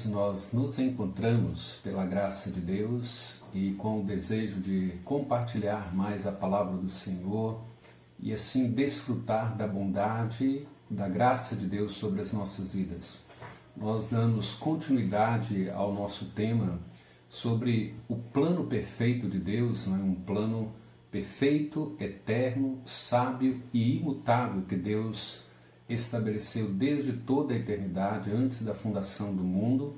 nós nos encontramos pela graça de Deus e com o desejo de compartilhar mais a palavra do Senhor e assim desfrutar da bondade, da graça de Deus sobre as nossas vidas. Nós damos continuidade ao nosso tema sobre o plano perfeito de Deus, um plano perfeito, eterno, sábio e imutável que Deus estabeleceu desde toda a eternidade, antes da fundação do mundo,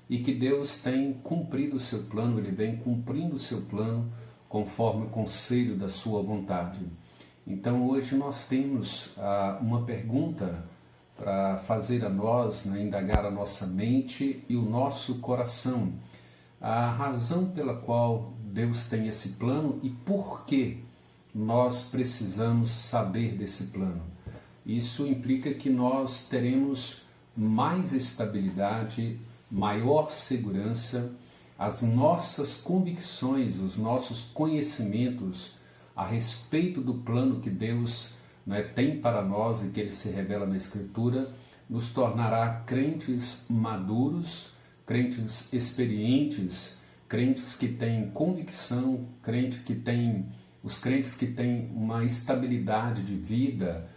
e que Deus tem cumprido o seu plano, Ele vem cumprindo o seu plano conforme o conselho da sua vontade. Então hoje nós temos uma pergunta para fazer a nós, indagar a nossa mente e o nosso coração. A razão pela qual Deus tem esse plano e por que nós precisamos saber desse plano. Isso implica que nós teremos mais estabilidade, maior segurança, as nossas convicções, os nossos conhecimentos a respeito do plano que Deus tem para nós e que Ele se revela na Escritura, nos tornará crentes maduros, crentes experientes, crentes que têm convicção, os crentes que têm uma estabilidade de vida,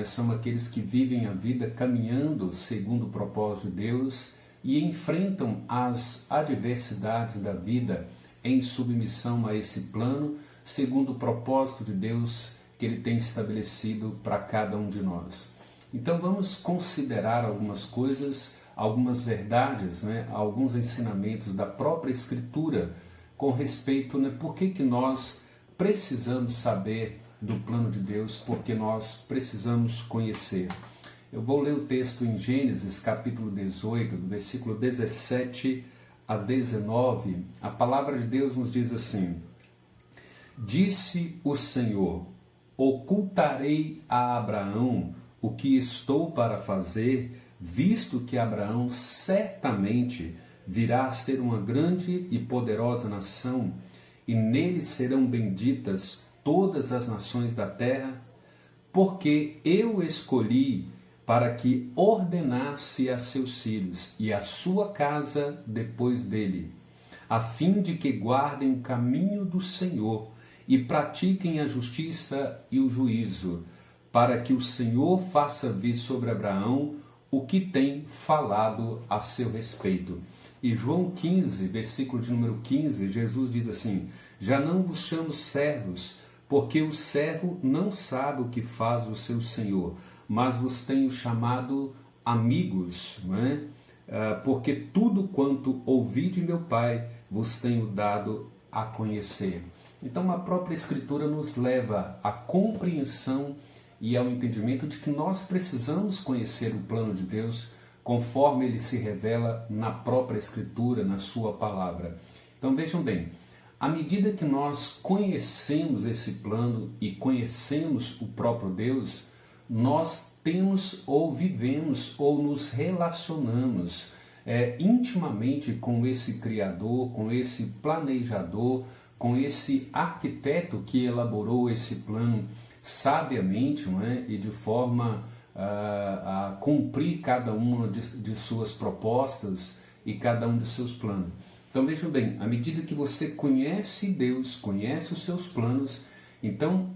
são aqueles que vivem a vida caminhando segundo o propósito de Deus e enfrentam as adversidades da vida em submissão a esse plano, segundo o propósito de Deus que Ele tem estabelecido para cada um de nós. Então vamos considerar algumas coisas, algumas verdades, alguns ensinamentos da própria Escritura com respeito por que nós precisamos saber do plano de Deus, porque nós precisamos conhecer. Eu vou ler o texto em Gênesis capítulo 18, do versículo 17 a 19. A palavra de Deus nos diz assim: Disse o Senhor: ocultarei a Abraão o que estou para fazer, visto que Abraão certamente virá a ser uma grande e poderosa nação, e nele serão benditas todas as nações da terra, porque eu escolhi para que ordenasse a seus filhos e a sua casa depois dele, a fim de que guardem o caminho do Senhor e pratiquem a justiça e o juízo, para que o Senhor faça vir sobre Abraão o que tem falado a seu respeito. E João 15, versículo de número 15, Jesus diz assim: já não vos chamo servos, porque o servo não sabe o que faz o seu Senhor, mas vos tenho chamado amigos, porque tudo quanto ouvi de meu Pai vos tenho dado a conhecer. Então a própria Escritura nos leva à compreensão e ao entendimento de que nós precisamos conhecer o plano de Deus conforme ele se revela na própria Escritura, na sua palavra. Então vejam bem, à medida que nós conhecemos esse plano e conhecemos o próprio Deus, nós temos ou vivemos ou nos relacionamos intimamente com esse Criador, com esse planejador, com esse arquiteto que elaborou esse plano sabiamente, e de forma a cumprir cada uma de suas propostas e cada um de seus planos. Então vejam bem, à medida que você conhece Deus, conhece os seus planos, então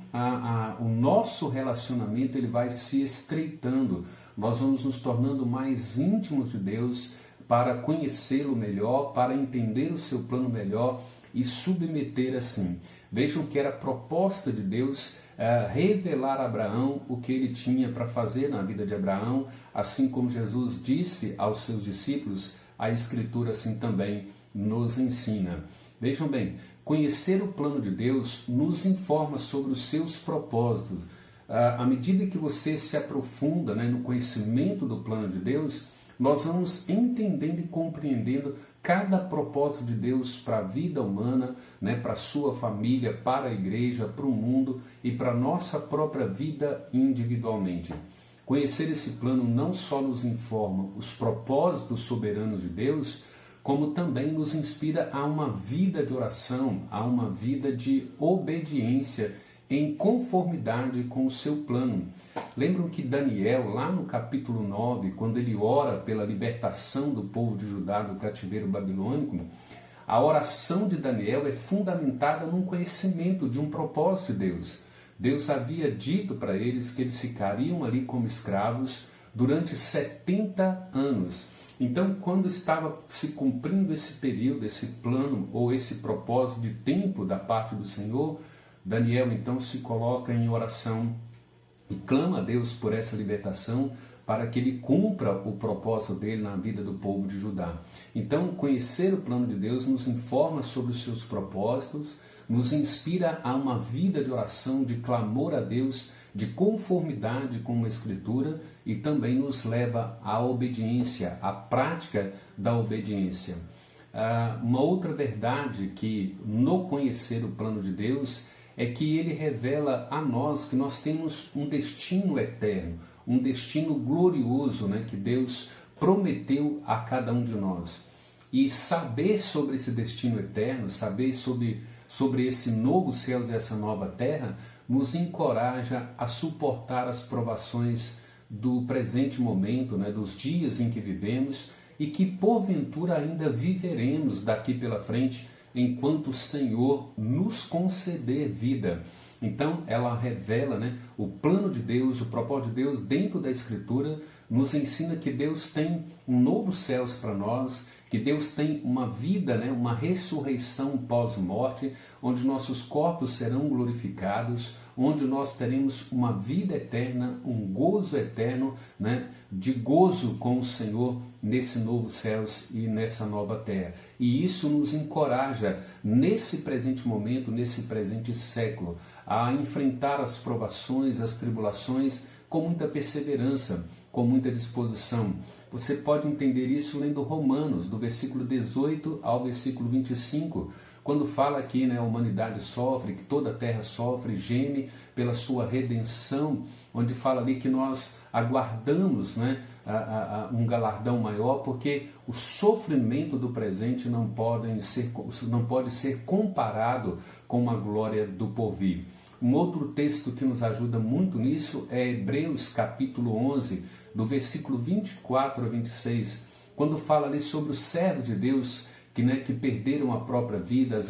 o nosso relacionamento ele vai se estreitando, nós vamos nos tornando mais íntimos de Deus para conhecê-lo melhor, para entender o seu plano melhor e submeter assim. Vejam que era a proposta de Deus revelar a Abraão o que ele tinha para fazer na vida de Abraão, assim como Jesus disse aos seus discípulos, a Escritura assim também nos ensina. Vejam bem, conhecer o plano de Deus nos informa sobre os seus propósitos. À medida que você se aprofunda no conhecimento do plano de Deus, nós vamos entendendo e compreendendo cada propósito de Deus para a vida humana, para a sua família, para a igreja, para o mundo e para a nossa própria vida individualmente. Conhecer esse plano não só nos informa os propósitos soberanos de Deus, como também nos inspira a uma vida de oração, a uma vida de obediência em conformidade com o seu plano. Lembram que Daniel, lá no capítulo 9, quando ele ora pela libertação do povo de Judá do cativeiro babilônico, a oração de Daniel é fundamentada num conhecimento de um propósito de Deus. Deus havia dito para eles que eles ficariam ali como escravos durante 70 anos. Então, quando estava se cumprindo esse período, esse plano ou esse propósito de tempo da parte do Senhor, Daniel então se coloca em oração e clama a Deus por essa libertação para que ele cumpra o propósito dele na vida do povo de Judá. Então, conhecer o plano de Deus nos informa sobre os seus propósitos, nos inspira a uma vida de oração, de clamor a Deus, de conformidade com a Escritura e também nos leva à obediência, à prática da obediência. Uma outra verdade que no conhecer o plano de Deus é que ele revela a nós que nós temos um destino eterno, um destino glorioso, né, que Deus prometeu a cada um de nós. E saber sobre esse destino eterno, saber sobre esse novo céu e essa nova terra, nos encoraja a suportar as provações do presente momento, né, dos dias em que vivemos e que porventura ainda viveremos daqui pela frente, enquanto o Senhor nos conceder vida. Então ela revela, né, o plano de Deus, o propósito de Deus dentro da Escritura, nos ensina que Deus tem um novo céu para nós, que Deus tem uma vida, né, uma ressurreição pós-morte, onde nossos corpos serão glorificados, onde nós teremos uma vida eterna, um gozo eterno, né, de gozo com o Senhor nesse novo céu e nessa nova terra. E isso nos encoraja, nesse presente momento, nesse presente século, a enfrentar as provações, as tribulações com muita perseverança, com muita disposição. Você pode entender isso lendo Romanos, do versículo 18 ao versículo 25, quando fala que, né, a humanidade sofre, que toda a terra sofre, geme pela sua redenção, onde fala ali que nós aguardamos, né, um galardão maior, porque o sofrimento do presente não pode ser comparado com a glória do porvir. Um outro texto que nos ajuda muito nisso é Hebreus capítulo 11, do versículo 24 a 26, quando fala ali sobre os servos de Deus que perderam a própria vida, as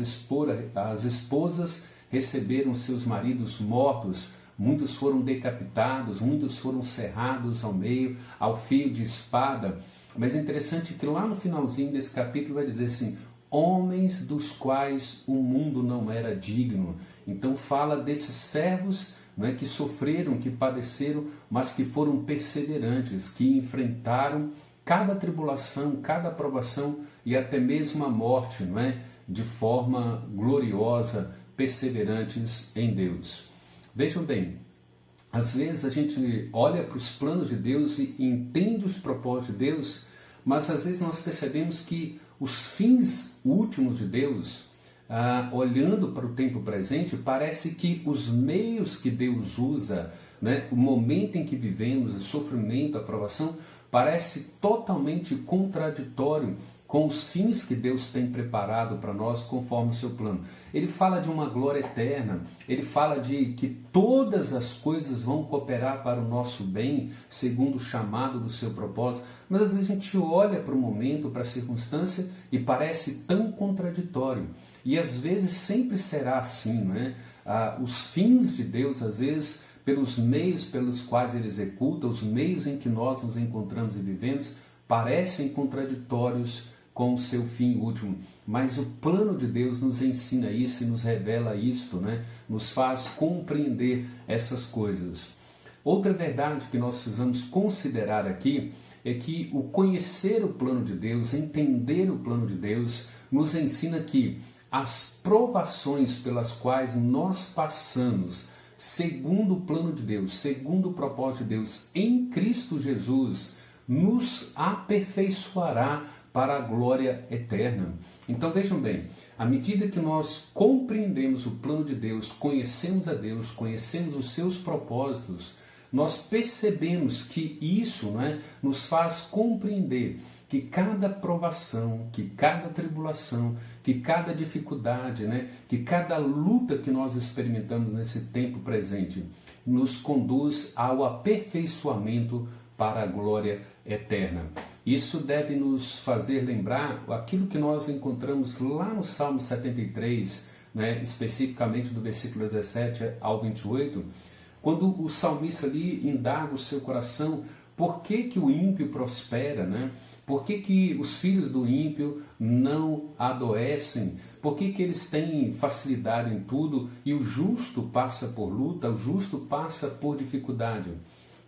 esposas receberam seus maridos mortos, muitos foram decapitados, muitos foram cerrados ao meio, ao fio de espada. Mas é interessante que lá no finalzinho desse capítulo vai dizer assim, homens dos quais o mundo não era digno. Então fala desses servos, né, que sofreram, que padeceram, mas que foram perseverantes, que enfrentaram cada tribulação, cada provação e até mesmo a morte, não é? De forma gloriosa, perseverantes em Deus. Vejam bem, às vezes a gente olha para os planos de Deus e entende os propósitos de Deus, mas às vezes nós percebemos que os fins últimos de Deus, olhando para o tempo presente, parece que os meios que Deus usa, né, o momento em que vivemos, o sofrimento, a provação, parece totalmente contraditório com os fins que Deus tem preparado para nós conforme o seu plano. Ele fala de uma glória eterna, ele fala de que todas as coisas vão cooperar para o nosso bem, segundo o chamado do seu propósito, mas às vezes a gente olha para o momento, para a circunstância e parece tão contraditório. E às vezes sempre será assim, né? Os fins de Deus, às vezes, pelos meios pelos quais Ele executa, os meios em que nós nos encontramos e vivemos, parecem contraditórios com o seu fim último. Mas o plano de Deus nos ensina isso e nos revela isto, né? Nos faz compreender essas coisas. Outra verdade que nós precisamos considerar aqui é que o conhecer o plano de Deus, entender o plano de Deus, nos ensina que as provações pelas quais nós passamos, segundo o plano de Deus, segundo o propósito de Deus, em Cristo Jesus, nos aperfeiçoará para a glória eterna. Então vejam bem, à medida que nós compreendemos o plano de Deus, conhecemos a Deus, conhecemos os seus propósitos, nós percebemos que isso, né, nos faz compreender que cada provação, que cada tribulação, que cada dificuldade, que cada luta que nós experimentamos nesse tempo presente, nos conduz ao aperfeiçoamento para a glória eterna. Isso deve nos fazer lembrar aquilo que nós encontramos lá no Salmo 73, especificamente do versículo 17 ao 28, quando o salmista ali indaga o seu coração, por que o ímpio prospera, Por que os filhos do ímpio não adoecem? Por que eles têm facilidade em tudo e o justo passa por luta, o justo passa por dificuldade?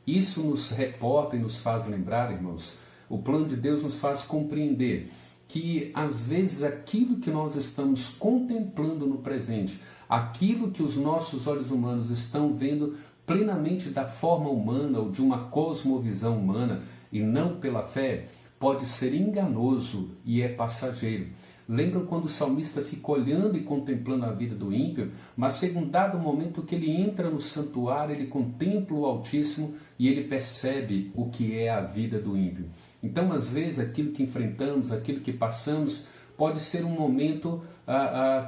Isso nos reporta e nos faz lembrar, irmãos, o plano de Deus nos faz compreender que às vezes aquilo que nós estamos contemplando no presente, aquilo que os nossos olhos humanos estão vendo plenamente da forma humana ou de uma cosmovisão humana e não pela fé, pode ser enganoso e é passageiro. Lembram quando o salmista fica olhando e contemplando a vida do ímpio, mas chega um dado momento que ele entra no santuário, ele contempla o Altíssimo e ele percebe o que é a vida do ímpio. Então, às vezes, aquilo que enfrentamos, aquilo que passamos, pode ser um momento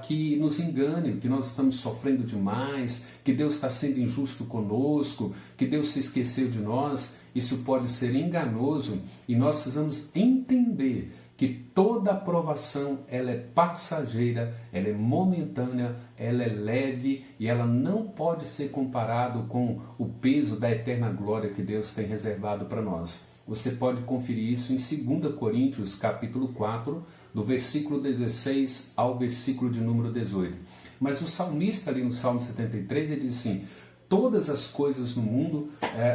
que nos engane, que nós estamos sofrendo demais, que Deus está sendo injusto conosco, que Deus se esqueceu de nós. Isso pode ser enganoso e nós precisamos entender que toda aprovação ela é passageira, ela é momentânea, ela é leve e ela não pode ser comparado com o peso da eterna glória que Deus tem reservado para nós. Você pode conferir isso em 2 Coríntios capítulo 4, do versículo 16 ao versículo de número 18. Mas o salmista ali no Salmo 73, ele diz assim, todas as coisas no mundo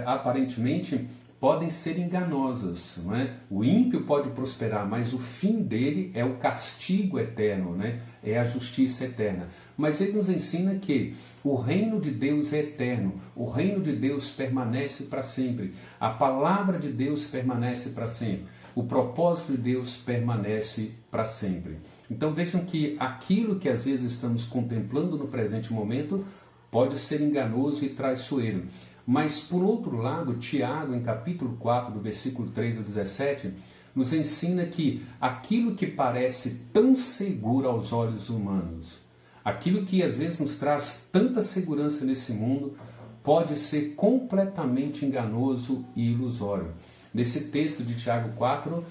aparentemente podem ser enganosas, não é? O ímpio pode prosperar, mas o fim dele é o castigo eterno, é a justiça eterna. Mas ele nos ensina que o reino de Deus é eterno, o reino de Deus permanece para sempre, a palavra de Deus permanece para sempre, o propósito de Deus permanece para sempre. Então vejam que aquilo que às vezes estamos contemplando no presente momento pode ser enganoso e traiçoeiro. Mas, por outro lado, Tiago, em capítulo 4, do versículo 3 ao 17, nos ensina que aquilo que parece tão seguro aos olhos humanos, aquilo que às vezes nos traz tanta segurança nesse mundo, pode ser completamente enganoso e ilusório. Nesse texto de Tiago 4,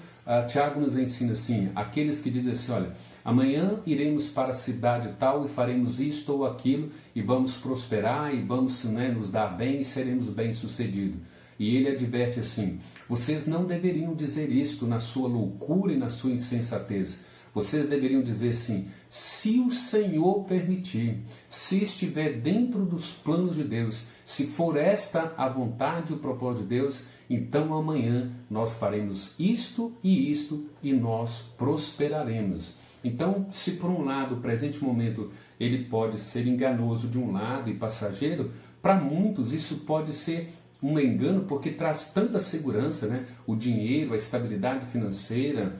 Tiago nos ensina assim, aqueles que dizem assim, olha, amanhã iremos para a cidade tal e faremos isto ou aquilo e vamos prosperar e vamos nos dar bem e seremos bem-sucedidos. E ele adverte assim, vocês não deveriam dizer isto na sua loucura e na sua insensatez. Vocês deveriam dizer assim, se o Senhor permitir, se estiver dentro dos planos de Deus, se for esta a vontade e o propósito de Deus, então amanhã nós faremos isto e nós prosperaremos. Então, se por um lado o presente momento ele pode ser enganoso de um lado e passageiro, para muitos isso pode ser um engano porque traz tanta segurança, o dinheiro, a estabilidade financeira,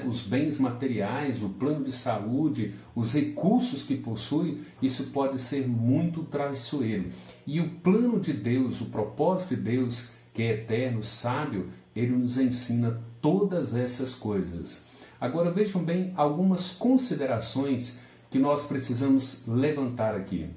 os bens materiais, o plano de saúde, os recursos que possui, isso pode ser muito traiçoeiro. E o plano de Deus, o propósito de Deus, que é eterno, sábio, ele nos ensina todas essas coisas. Agora vejam bem algumas considerações que nós precisamos levantar aqui.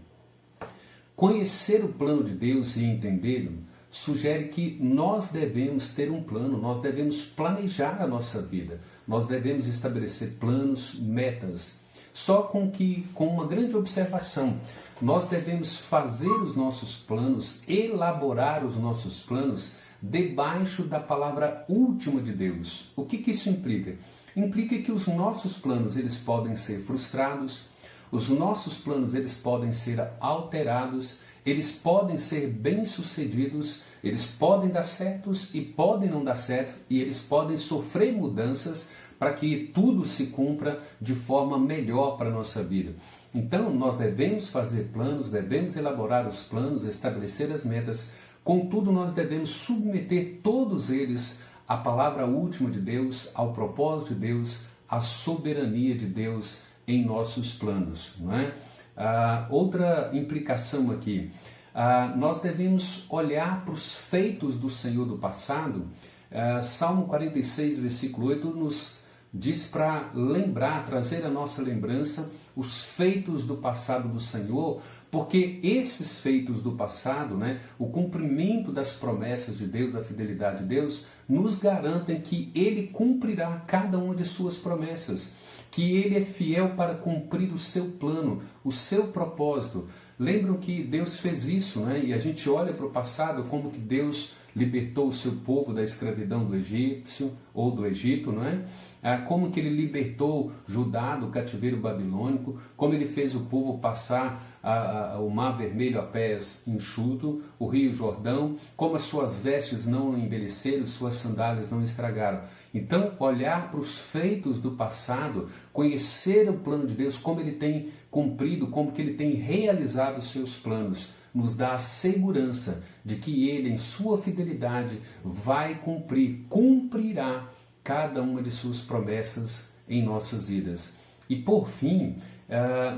Conhecer o plano de Deus e entendê-lo sugere que nós devemos ter um plano, nós devemos planejar a nossa vida, nós devemos estabelecer planos, metas. Só com uma grande observação, nós devemos fazer os nossos planos, elaborar os nossos planos debaixo da palavra última de Deus. O que isso implica? Implica que os nossos planos eles podem ser frustrados, os nossos planos eles podem ser alterados, eles podem ser bem-sucedidos, eles podem dar certos e podem não dar certo, e eles podem sofrer mudanças para que tudo se cumpra de forma melhor para a nossa vida. Então, nós devemos fazer planos, devemos elaborar os planos, estabelecer as metas, contudo, nós devemos submeter todos eles à palavra última de Deus, ao propósito de Deus, à soberania de Deus em nossos planos, não é? Outra implicação aqui, nós devemos olhar para os feitos do Senhor do passado Salmo 46, versículo 8, nos diz para lembrar, trazer à nossa lembrança os feitos do passado do Senhor, porque esses feitos do passado, o cumprimento das promessas de Deus, da fidelidade de Deus, nos garantem que Ele cumprirá cada uma de suas promessas, que Ele é fiel para cumprir o seu plano, o seu propósito. Lembram que Deus fez isso, e a gente olha para o passado como que Deus libertou o seu povo da escravidão do egípcio ou do Egito, como que ele libertou Judá do cativeiro babilônico, como ele fez o povo passar o mar vermelho a pés enxuto, o rio Jordão, como as suas vestes não envelheceram, suas sandálias não estragaram. Então, olhar para os feitos do passado, conhecer o plano de Deus, como ele tem cumprido, como que ele tem realizado os seus planos, nos dá a segurança de que Ele, em sua fidelidade, vai cumprirá cada uma de suas promessas em nossas vidas. E por fim,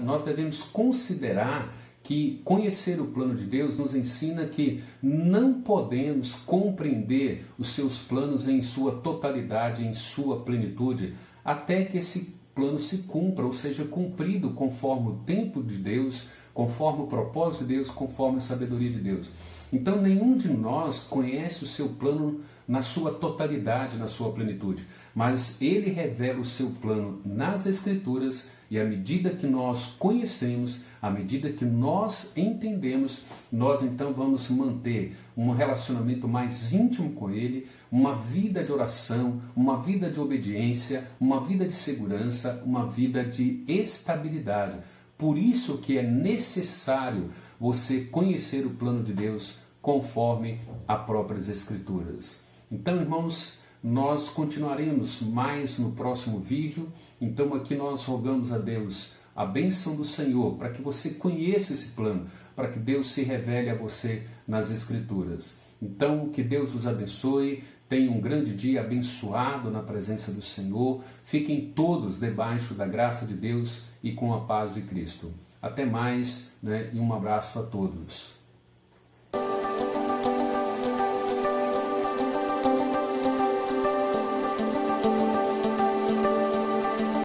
nós devemos considerar que conhecer o plano de Deus nos ensina que não podemos compreender os seus planos em sua totalidade, em sua plenitude, até que esse plano se cumpra, ou seja, cumprido conforme o tempo de Deus, conforme o propósito de Deus, conforme a sabedoria de Deus. Então, nenhum de nós conhece o seu plano na sua totalidade, na sua plenitude, mas Ele revela o seu plano nas Escrituras, e à medida que nós conhecemos, à medida que nós entendemos, nós então vamos manter um relacionamento mais íntimo com Ele, uma vida de oração, uma vida de obediência, uma vida de segurança, uma vida de estabilidade. Por isso que é necessário você conhecer o plano de Deus conforme as próprias Escrituras. Então, irmãos, nós continuaremos mais no próximo vídeo. Então, aqui nós rogamos a Deus a bênção do Senhor para que você conheça esse plano, para que Deus se revele a você nas Escrituras. Então, que Deus os abençoe. Tenha um grande dia abençoado na presença do Senhor. Fiquem todos debaixo da graça de Deus e com a paz de Cristo. Até mais, e um abraço a todos.